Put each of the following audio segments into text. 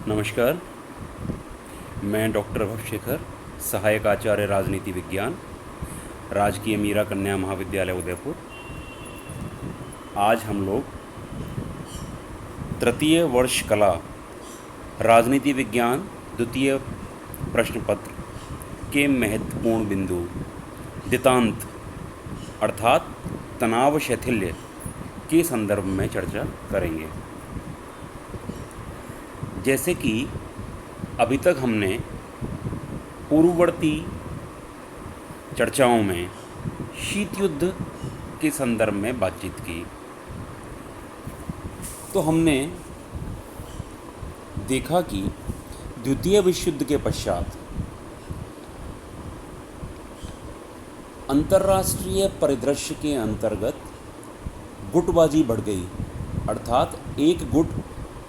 नमस्कार। मैं डॉक्टर अभवशेखर, सहायक आचार्य राजनीति विज्ञान, राजकीय मीरा कन्या महाविद्यालय उदयपुर। आज हम लोग तृतीय वर्ष कला राजनीति विज्ञान द्वितीय प्रश्न पत्र के महत्वपूर्ण बिंदु दितांत अर्थात तनाव शैथिल्य के संदर्भ में चर्चा करेंगे। जैसे कि अभी तक हमने पूर्ववर्ती चर्चाओं में शीत युद्ध के संदर्भ में बातचीत की, तो हमने देखा कि द्वितीय विश्व युद्ध के पश्चात अंतर्राष्ट्रीय परिदृश्य के अंतर्गत गुटबाजी बढ़ गई, अर्थात एक गुट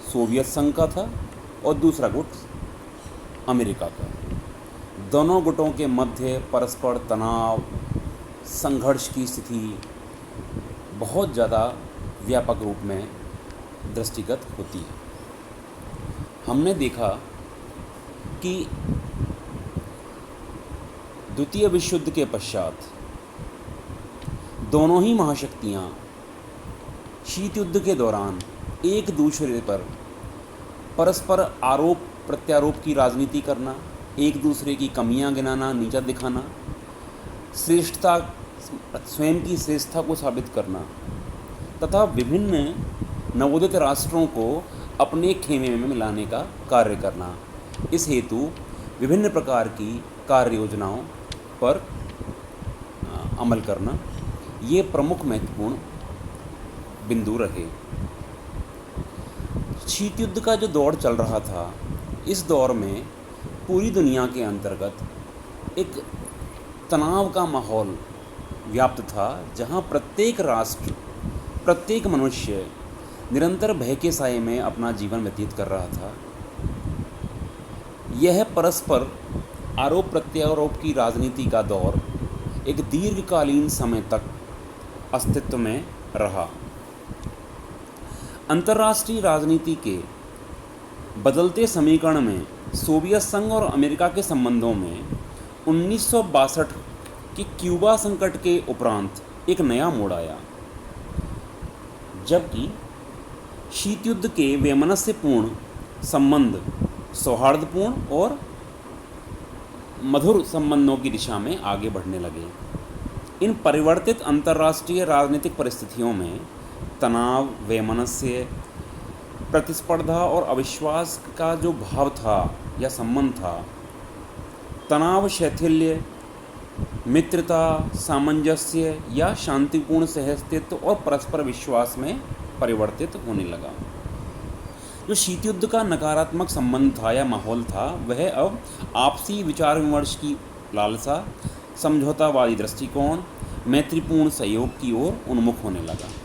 सोवियत संघ का था और दूसरा गुट अमेरिका का। दोनों गुटों के मध्य परस्पर तनाव, संघर्ष की स्थिति बहुत ज़्यादा व्यापक रूप में दृष्टिगत होती है। हमने देखा कि द्वितीय विश्व युद्ध के पश्चात दोनों ही महाशक्तियाँ शीत युद्ध के दौरान एक दूसरे पर परस्पर आरोप प्रत्यारोप की राजनीति करना, एक दूसरे की कमियां गिनाना, नीचा दिखाना, श्रेष्ठता स्वयं की श्रेष्ठता को साबित करना तथा विभिन्न नवोदित राष्ट्रों को अपने खेमे में मिलाने का कार्य करना। इस हेतु विभिन्न प्रकार की कार्य योजनाओं पर अमल करना, ये प्रमुख महत्वपूर्ण बिंदु रहे। शीत युद्ध का जो दौर चल रहा था, इस दौर में पूरी दुनिया के अंतर्गत एक तनाव का माहौल व्याप्त था, जहां प्रत्येक राष्ट्र, प्रत्येक मनुष्य निरंतर भय के साए में अपना जीवन व्यतीत कर रहा था। यह परस्पर आरोप प्रत्यारोप की राजनीति का दौर एक दीर्घकालीन समय तक अस्तित्व में रहा। अंतर्राष्ट्रीय राजनीति के बदलते समीकरण में सोवियत संघ और अमेरिका के संबंधों में 1962 के क्यूबा संकट के उपरांत एक नया मोड़ आया, जबकि शीत युद्ध के वैमनस्यपूर्ण संबंध सौहार्दपूर्ण और मधुर संबंधों की दिशा में आगे बढ़ने लगे। इन परिवर्तित अंतर्राष्ट्रीय राजनीतिक परिस्थितियों में तनाव, वैमनस्य, प्रतिस्पर्धा और अविश्वास का जो भाव था या संबंध था, तनाव शैथिल्य, मित्रता, सामंजस्य या शांतिपूर्ण सहअस्तित्व और परस्पर विश्वास में परिवर्तित होने लगा। जो शीत युद्ध का नकारात्मक संबंध था या माहौल था, वह अब आपसी विचार विमर्श की लालसा, समझौतावादी दृष्टिकोण, मैत्रीपूर्ण सहयोग की ओर उन्मुख होने लगा।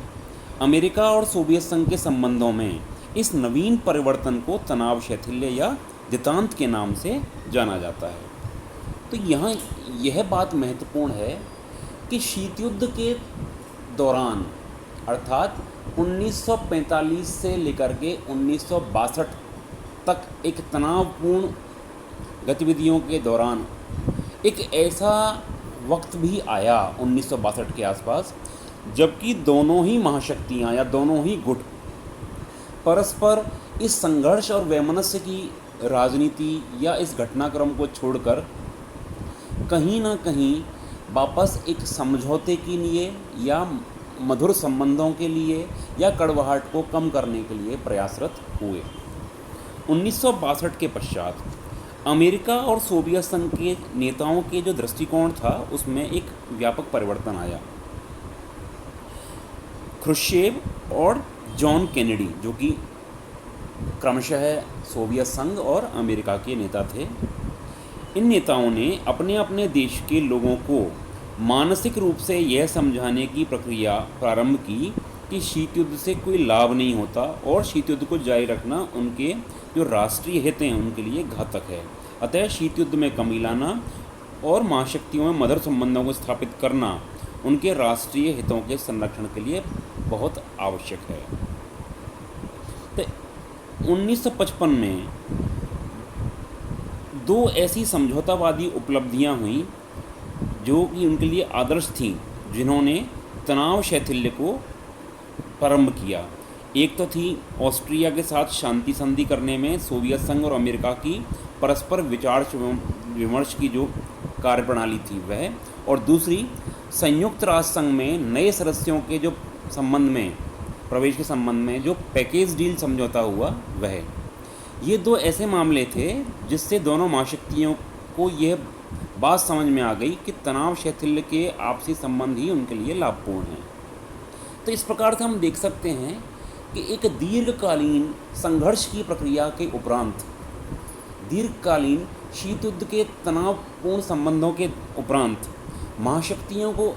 अमेरिका और सोवियत संघ के संबंधों में इस नवीन परिवर्तन को तनाव शैथिल्य या दितांत के नाम से जाना जाता है। तो यहाँ यह बात महत्वपूर्ण है कि शीत युद्ध के दौरान, अर्थात 1945 से लेकर के 1962 तक एक तनावपूर्ण गतिविधियों के दौरान एक ऐसा वक्त भी आया 1962 के आसपास, जबकि दोनों ही महाशक्तियाँ या दोनों ही गुट परस्पर इस संघर्ष और वैमनस्य की राजनीति या इस घटनाक्रम को छोड़कर कहीं ना कहीं वापस एक समझौते के लिए या मधुर संबंधों के लिए या कड़वाहट को कम करने के लिए प्रयासरत हुए। 1962 के पश्चात अमेरिका और सोवियत संघ के नेताओं के जो दृष्टिकोण था, उसमें एक व्यापक परिवर्तन आया। ख्रुश्चेव और जॉन केनेडी, जो कि क्रमशः सोवियत संघ और अमेरिका के नेता थे, इन नेताओं ने अपने अपने देश के लोगों को मानसिक रूप से यह समझाने की प्रक्रिया प्रारंभ की कि शीत युद्ध से कोई लाभ नहीं होता और शीत युद्ध को जारी रखना उनके जो राष्ट्रीय हित हैं उनके लिए घातक है। अतः शीत युद्ध में कमी लाना और महाशक्तियों में मधुर संबंधों को स्थापित करना उनके राष्ट्रीय हितों के संरक्षण के लिए बहुत आवश्यक है। तो 1955 में दो ऐसी समझौतावादी उपलब्धियां हुई जो कि उनके लिए आदर्श थीं, जिन्होंने तनाव शैथिल्य को प्रारंभ किया। एक तो थी ऑस्ट्रिया के साथ शांति संधि करने में सोवियत संघ और अमेरिका की परस्पर विचार विमर्श की जो कार्यप्रणाली थी वह, और दूसरी संयुक्त राष्ट्र संघ में नए सदस्यों के जो संबंध में प्रवेश के संबंध में जो पैकेज डील समझौता हुआ वह। ये दो ऐसे मामले थे जिससे दोनों महाशक्तियों को यह बात समझ में आ गई कि तनाव शैथिल्य के आपसी संबंध ही उनके लिए लाभपूर्ण हैं। तो इस प्रकार से हम देख सकते हैं कि एक दीर्घकालीन संघर्ष की प्रक्रिया के उपरांत, दीर्घकालीन शीत युद्ध के तनावपूर्ण संबंधों के उपरांत महाशक्तियों को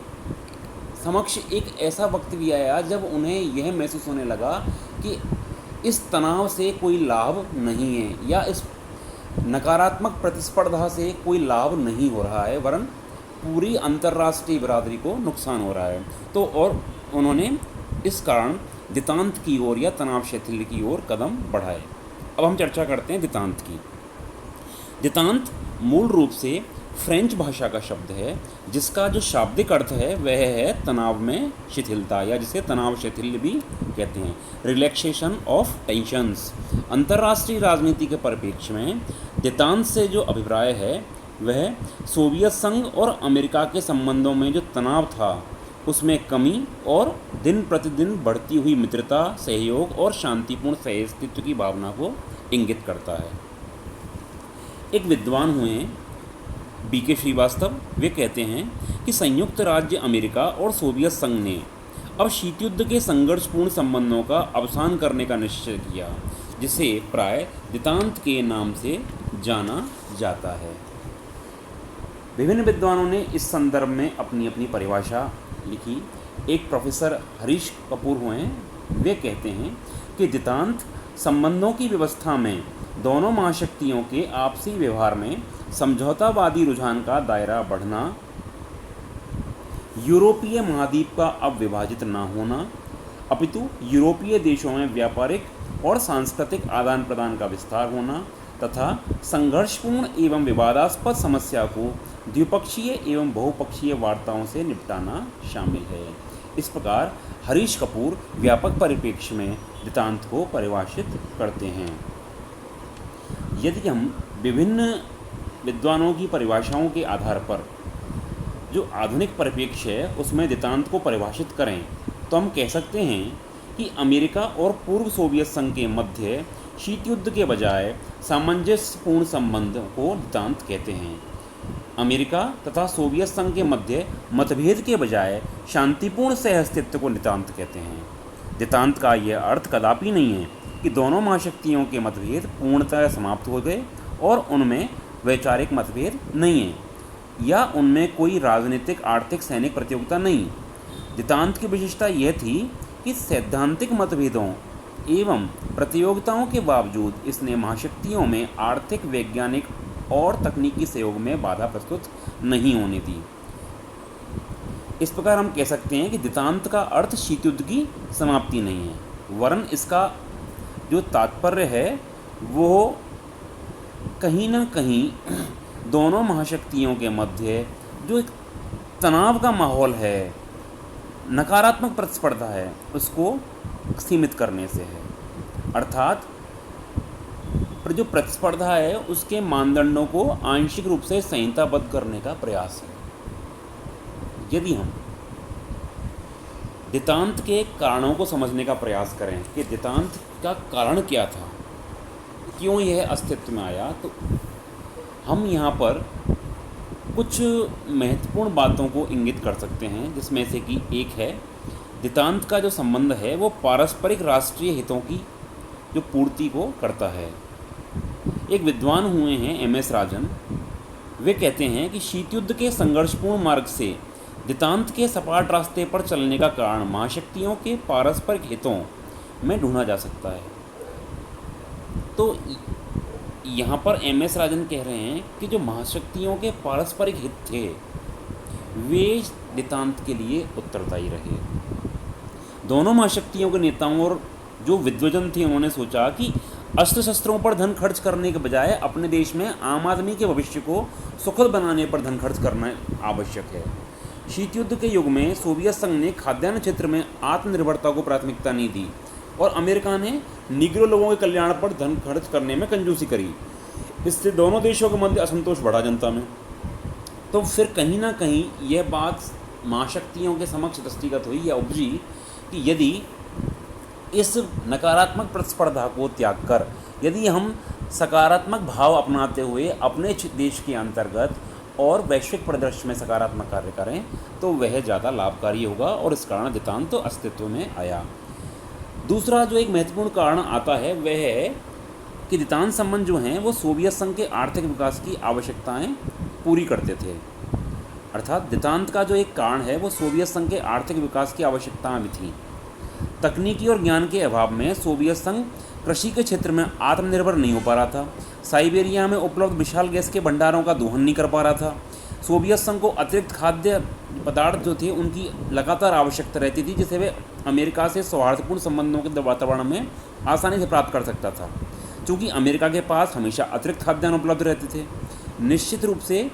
समक्ष एक ऐसा वक्त भी आया जब उन्हें यह महसूस होने लगा कि इस तनाव से कोई लाभ नहीं है, या इस नकारात्मक प्रतिस्पर्धा से कोई लाभ नहीं हो रहा है, वरन पूरी अंतर्राष्ट्रीय बिरादरी को नुकसान हो रहा है। तो और उन्होंने इस कारण दितांत की ओर या तनाव शैथिल्य की ओर कदम बढ़ाए। अब हम चर्चा करते हैं दितांत की। दितांत मूल रूप से फ्रेंच भाषा का शब्द है, जिसका जो शाब्दिक अर्थ है वह है तनाव में शिथिलता, या जिसे तनाव शैथिल्य भी कहते हैं, रिलैक्सेशन ऑफ टेंशंस। अंतर्राष्ट्रीय राजनीति के परिप्रेक्ष्य में दितांत से जो अभिप्राय है वह सोवियत संघ और अमेरिका के संबंधों में जो तनाव था उसमें कमी और दिन प्रतिदिन बढ़ती हुई मित्रता, सहयोग और शांतिपूर्ण सहअस्तित्व की भावना को इंगित करता है। एक विद्वान हुए BK श्रीवास्तव, वे कहते हैं कि संयुक्त राज्य अमेरिका और सोवियत संघ ने अब शीत युद्ध के संघर्षपूर्ण संबंधों का अवसान करने का निश्चय किया, जिसे प्राय दितांत के नाम से जाना जाता है। विभिन्न विद्वानों ने इस संदर्भ में अपनी अपनी परिभाषा लिखी। एक प्रोफेसर हरीश कपूर हुए, वे कहते हैं कि दितांत संबंधों की व्यवस्था में दोनों महाशक्तियों के आपसी व्यवहार में समझौतावादी रुझान का दायरा बढ़ना, यूरोपीय महाद्वीप का अब विभाजित न होना, अपितु यूरोपीय देशों में व्यापारिक और सांस्कृतिक आदान प्रदान का विस्तार होना तथा संघर्षपूर्ण एवं विवादास्पद समस्या को द्विपक्षीय एवं बहुपक्षीय वार्ताओं से निपटाना शामिल है। इस प्रकार हरीश कपूर व्यापक परिप्रेक्ष्य में दितांत को परिभाषित करते हैं। यदि हम विभिन्न विद्वानों की परिभाषाओं के आधार पर जो आधुनिक परिप्रेक्ष्य है उसमें दितांत को परिभाषित करें तो हम कह सकते हैं कि अमेरिका और पूर्व सोवियत संघ के मध्य शीत युद्ध के बजाय सामंजस्यपूर्ण संबंध को दितांत कहते हैं। अमेरिका तथा सोवियत संघ के मध्य मतभेद के बजाय शांतिपूर्ण सहअस्तित्व को दितांत कहते हैं। दितांत का यह अर्थ कदापि नहीं है कि दोनों महाशक्तियों के मतभेद पूर्णतः समाप्त हो गए और उनमें वैचारिक मतभेद नहीं है, या उनमें कोई राजनीतिक, आर्थिक, सैनिक प्रतियोगिता नहीं। दितांत की विशेषता यह थी कि सैद्धांतिक मतभेदों एवं प्रतियोगिताओं के बावजूद इसने महाशक्तियों में आर्थिक, वैज्ञानिक और तकनीकी सहयोग में बाधा प्रस्तुत नहीं होने दी। इस प्रकार हम कह सकते हैं कि दितांत का अर्थ शीत युद्ध की समाप्ति नहीं है, वरन इसका जो तात्पर्य है वो कहीं ना कहीं दोनों महाशक्तियों के मध्य जो एक तनाव का माहौल है, नकारात्मक प्रतिस्पर्धा है, उसको सीमित करने से है। अर्थात जो प्रतिस्पर्धा है उसके मानदंडों को आंशिक रूप से संहिताबद्ध करने का प्रयास है। यदि हम दितांत के कारणों को समझने का प्रयास करें कि दितांत का कारण क्या था, क्यों यह अस्तित्व में आया, तो हम यहाँ पर कुछ महत्वपूर्ण बातों को इंगित कर सकते हैं, जिसमें से कि एक है दितांत का जो संबंध है वो पारस्परिक राष्ट्रीय हितों की जो पूर्ति को करता है। एक विद्वान हुए हैं MS राजन, वे कहते हैं कि शीत युद्ध के संघर्षपूर्ण मार्ग से दितांत के सपाट रास्ते पर चलने का कारण महाशक्तियों के पारस्परिक हितों में ढूंढा जा सकता है। तो यहाँ पर MS राजन कह रहे हैं कि जो महाशक्तियों के पारस्परिक हित थे वे दितांत के लिए उत्तरदायी रहे। दोनों महाशक्तियों के नेताओं और जो विद्वजन थे उन्होंने सोचा कि अस्त्र शस्त्रों पर धन खर्च करने के बजाय अपने देश में आम आदमी के भविष्य को सुखद बनाने पर धन खर्च करना आवश्यक है। शीत युद्ध के युग में सोवियत संघ ने खाद्यान्न क्षेत्र में आत्मनिर्भरता को प्राथमिकता नहीं दी और अमेरिका ने निग्रो लोगों के कल्याण पर धन खर्च करने में कंजूसी करी। इससे दोनों देशों के मध्य असंतोष बढ़ा जनता में। तो फिर कहीं ना कहीं यह बात महाशक्तियों के समक्ष दृष्टिगत हुई या उपजी कि यदि इस नकारात्मक प्रतिस्पर्धा को त्याग कर यदि हम सकारात्मक भाव अपनाते हुए अपने देश के अंतर्गत और वैश्विक परिदृश्य में सकारात्मक कार्य करें तो वह ज़्यादा लाभकारी होगा और इस कारण देतांत तो अस्तित्व में आया। दूसरा जो एक महत्वपूर्ण कारण आता है वह है कि देतांत संबंध जो हैं वो सोवियत संघ के आर्थिक विकास की आवश्यकताएं पूरी करते थे। अर्थात देतांत का जो एक कारण है वो सोवियत संघ के आर्थिक विकास की आवश्यकताएं भी थी। तकनीकी और ज्ञान के अभाव में सोवियत संघ कृषि के क्षेत्र में आत्मनिर्भर नहीं हो पा रहा था। साइबेरिया में उपलब्ध विशाल गैस के भंडारों का दोहन नहीं कर पा रहा था। सोवियत संघ को अतिरिक्त खाद्य पदार्थ जो थे उनकी लगातार आवश्यकता रहती थी जिसे वे अमेरिका से सौहार्दपूर्ण संबंधों के वातावरण में आसानी से प्राप्त कर सकता था। चूँकि अमेरिका के पास हमेशा अतिरिक्त खाद्यान्न उपलब्ध रहते थे, निश्चित रूप से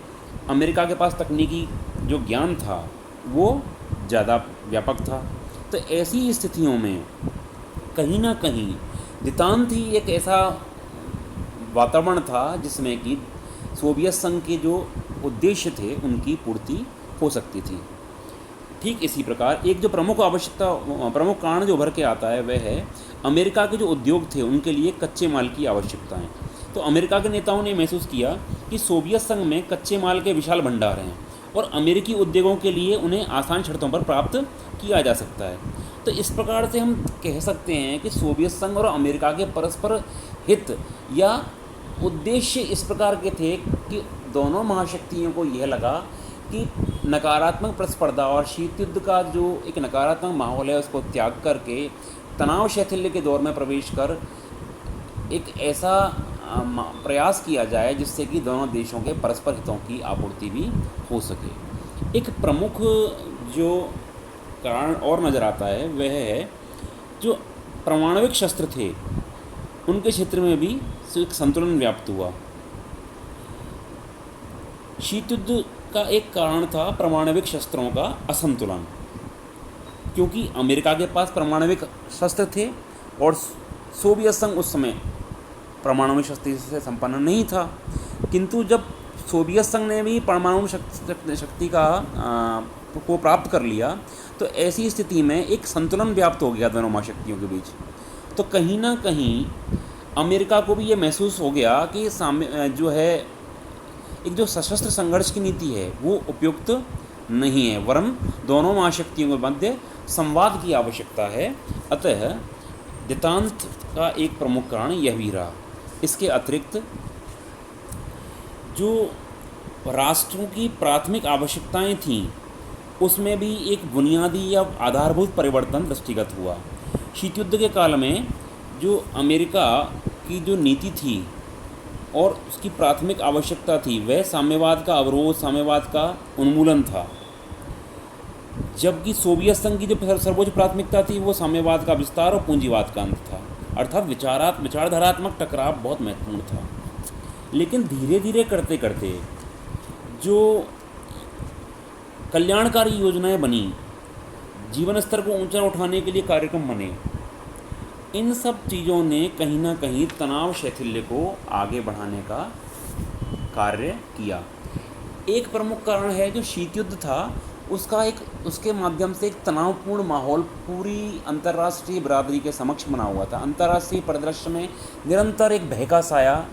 अमेरिका के पास तकनीकी जो ज्ञान था वो ज़्यादा व्यापक था। तो ऐसी स्थितियों में कहीं ना कहीं देतांत ही एक ऐसा वातावरण था जिसमें कि सोवियत संघ के जो उद्देश्य थे उनकी पूर्ति हो सकती थी। ठीक इसी प्रकार एक जो प्रमुख कारण जो उभर के आता है वह है अमेरिका के जो उद्योग थे उनके लिए कच्चे माल की आवश्यकताएं। तो अमेरिका के नेताओं ने महसूस किया कि सोवियत संघ में कच्चे माल के विशाल भंडार हैं और अमेरिकी उद्योगों के लिए उन्हें आसान शर्तों पर प्राप्त किया जा सकता है। तो इस प्रकार से हम कह सकते हैं कि सोवियत संघ और अमेरिका के परस्पर हित या उद्देश्य इस प्रकार के थे कि दोनों महाशक्तियों को यह लगा कि नकारात्मक प्रतिस्पर्धा और शीत युद्ध का जो एक नकारात्मक माहौल है उसको त्याग करके तनाव शैथिल्य के दौर में प्रवेश कर एक ऐसा प्रयास किया जाए जिससे कि दोनों देशों के परस्पर हितों की आपूर्ति भी हो सके। एक प्रमुख जो कारण और नज़र आता है वह है जो परमाणविक शस्त्र थे उनके क्षेत्र में भी एक संतुलन व्याप्त हुआ। शीत युद्ध का एक कारण था परमाणविक शस्त्रों का असंतुलन, क्योंकि अमेरिका के पास परमाणविक शस्त्र थे और सोवियत संघ उस समय परमाणु शक्ति से संपन्न नहीं था। किंतु जब सोवियत संघ ने भी परमाणु शक्ति को प्राप्त कर लिया तो ऐसी स्थिति में एक संतुलन व्याप्त हो गया दोनों महाशक्तियों के बीच। तो कहीं ना कहीं अमेरिका को भी ये महसूस हो गया कि सामने जो है एक जो सशस्त्र संघर्ष की नीति है वो उपयुक्त नहीं है, वरन दोनों महाशक्तियों के मध्य संवाद की आवश्यकता है। अतः देतांत का एक प्रमुख कारण यह भी रहा। इसके अतिरिक्त जो राष्ट्रों की प्राथमिक आवश्यकताएं थीं उसमें भी एक बुनियादी या आधारभूत परिवर्तन दृष्टिगत हुआ। शीत युद्ध के काल में जो अमेरिका की जो नीति थी और उसकी प्राथमिक आवश्यकता थी वह साम्यवाद का अवरोध, साम्यवाद का उन्मूलन था, जबकि सोवियत संघ की जो सर्वोच्च प्राथमिकता थी वो साम्यवाद का विस्तार और पूंजीवाद का अंत था। अर्थात विचारधारात्मक टकराव बहुत महत्वपूर्ण था। लेकिन धीरे धीरे करते करते जो कल्याणकारी योजनाएं बनी, जीवन स्तर को ऊंचा उठाने के लिए कार्यक्रम बने, इन सब चीज़ों ने कहीं ना कहीं तनाव शैथिल्य को आगे बढ़ाने का कार्य किया। एक प्रमुख कारण है जो शीत युद्ध था उसके माध्यम से एक तनावपूर्ण माहौल पूरी अंतर्राष्ट्रीय बिरादरी के समक्ष बना हुआ था। अंतर्राष्ट्रीय परिदृश्य में निरंतर एक भय का साया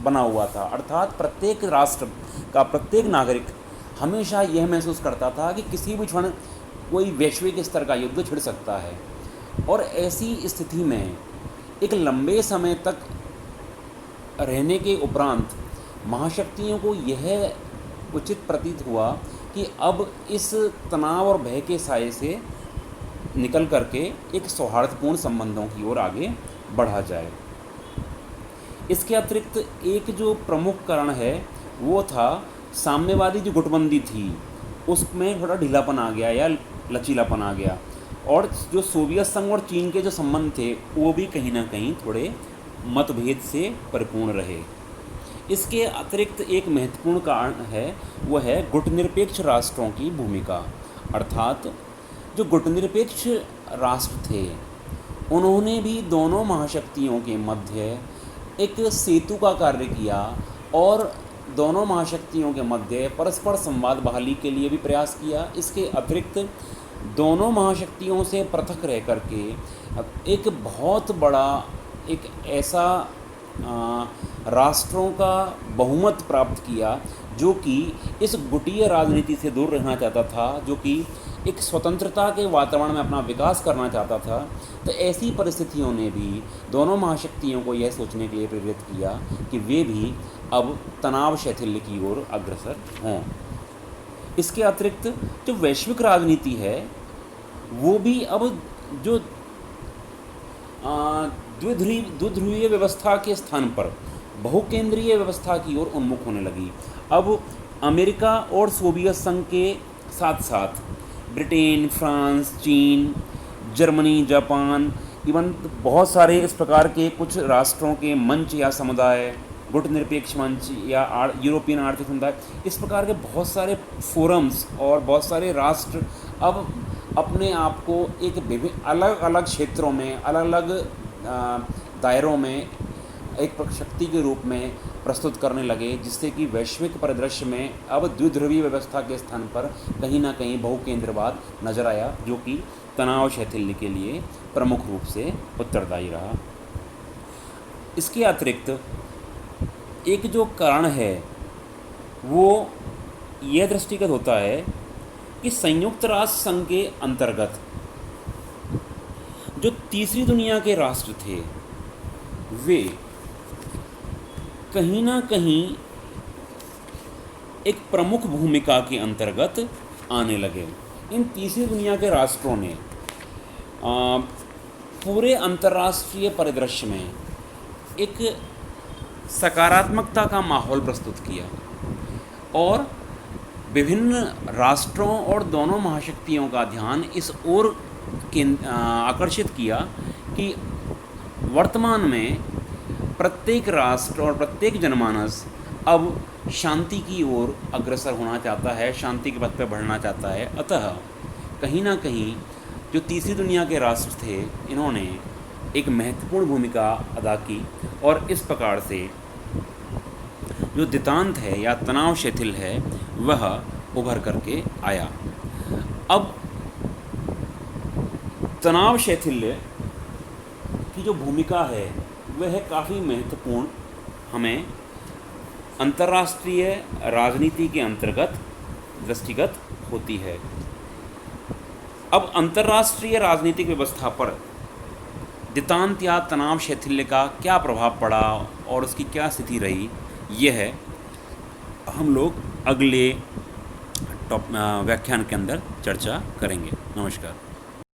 बना हुआ था। अर्थात प्रत्येक राष्ट्र का प्रत्येक नागरिक हमेशा यह महसूस करता था कि किसी भी क्षण कोई वैश्विक स्तर का युद्ध छिड़ सकता है। और ऐसी स्थिति में एक लंबे समय तक रहने के उपरांत महाशक्तियों को यह उचित प्रतीत हुआ कि अब इस तनाव और भय के साये से निकल करके एक सौहार्दपूर्ण संबंधों की ओर आगे बढ़ा जाए। इसके अतिरिक्त एक जो प्रमुख कारण है वो था साम्यवादी जो गुटबंदी थी उसमें थोड़ा ढीलापन आ गया या लचीलापन आ गया, और जो सोवियत संघ और चीन के जो संबंध थे वो भी कहीं ना कहीं थोड़े मतभेद से परिपूर्ण रहे। इसके अतिरिक्त एक महत्वपूर्ण कारण है, वह है गुटनिरपेक्ष राष्ट्रों की भूमिका। अर्थात जो गुटनिरपेक्ष राष्ट्र थे, उन्होंने भी दोनों महाशक्तियों के मध्य एक सेतु का कार्य किया और दोनों महाशक्तियों के मध्य परस्पर संवाद बहाली के लिए भी प्रयास किया। इसके अतिरिक्त दोनों महाशक्तियों से पृथक रह करके एक बहुत बड़ा एक ऐसा राष्ट्रों का बहुमत प्राप्त किया जो कि इस गुटीय राजनीति से दूर रहना चाहता था, जो कि एक स्वतंत्रता के वातावरण में अपना विकास करना चाहता था। तो ऐसी परिस्थितियों ने भी दोनों महाशक्तियों को यह सोचने के लिए प्रेरित किया कि वे भी अब तनाव शैथिल्य की ओर अग्रसर हों। इसके अतिरिक्त जो वैश्विक राजनीति है, वो भी अब जो द्विध्रुवीय व्यवस्था के स्थान पर बहुकेंद्रीय व्यवस्था की ओर उन्मुख होने लगी। अब अमेरिका और सोवियत संघ के साथ साथ ब्रिटेन, फ्रांस, चीन, जर्मनी, जापान, इवन बहुत सारे इस प्रकार के कुछ राष्ट्रों के मंच या समुदाय, गुटनिरपेक्ष मंच या यूरोपियन आर्थिक समुदाय, इस प्रकार के बहुत सारे फोरम्स और बहुत सारे राष्ट्र अब अपने आप को एक विभिन्न अलग अलग क्षेत्रों में, अलग अलग दायरों में एक शक्ति के रूप में प्रस्तुत करने लगे, जिससे कि वैश्विक परिदृश्य में अब द्विध्रुवीय व्यवस्था के स्थान पर कहीं ना कहीं बहुकेंद्रवाद नजर आया, जो कि तनाव शैथिल्य के लिए प्रमुख रूप से उत्तरदायी रहा। इसके अतिरिक्त एक जो कारण है वो यह दृष्टिगत होता है कि संयुक्त राष्ट्र संघ के अंतर्गत जो तीसरी दुनिया के राष्ट्र थे, वे कहीं ना कहीं एक प्रमुख भूमिका के अंतर्गत आने लगे। इन तीसरी दुनिया के राष्ट्रों ने पूरे अंतर्राष्ट्रीय परिदृश्य में एक सकारात्मकता का माहौल प्रस्तुत किया और विभिन्न राष्ट्रों और दोनों महाशक्तियों का ध्यान इस ओर आकर्षित किया कि वर्तमान में प्रत्येक राष्ट्र और प्रत्येक जनमानस अब शांति की ओर अग्रसर होना चाहता है, शांति के पथ पर बढ़ना चाहता है। अतः कहीं ना कहीं जो तीसरी दुनिया के राष्ट्र थे, इन्होंने एक महत्वपूर्ण भूमिका अदा की और इस प्रकार से जो दितांत है या तनाव शिथिल है वह उभर करके आया। अब तनाव शैथिल्य की जो भूमिका है वह काफ़ी महत्वपूर्ण हमें अंतर्राष्ट्रीय राजनीति के अंतर्गत दृष्टिगत होती है। अब अंतर्राष्ट्रीय राजनीतिक व्यवस्था पर दितांत या तनाव शैथिल्य का क्या प्रभाव पड़ा और उसकी क्या स्थिति रही, यह हम लोग अगले व्याख्यान के अंदर चर्चा करेंगे। नमस्कार।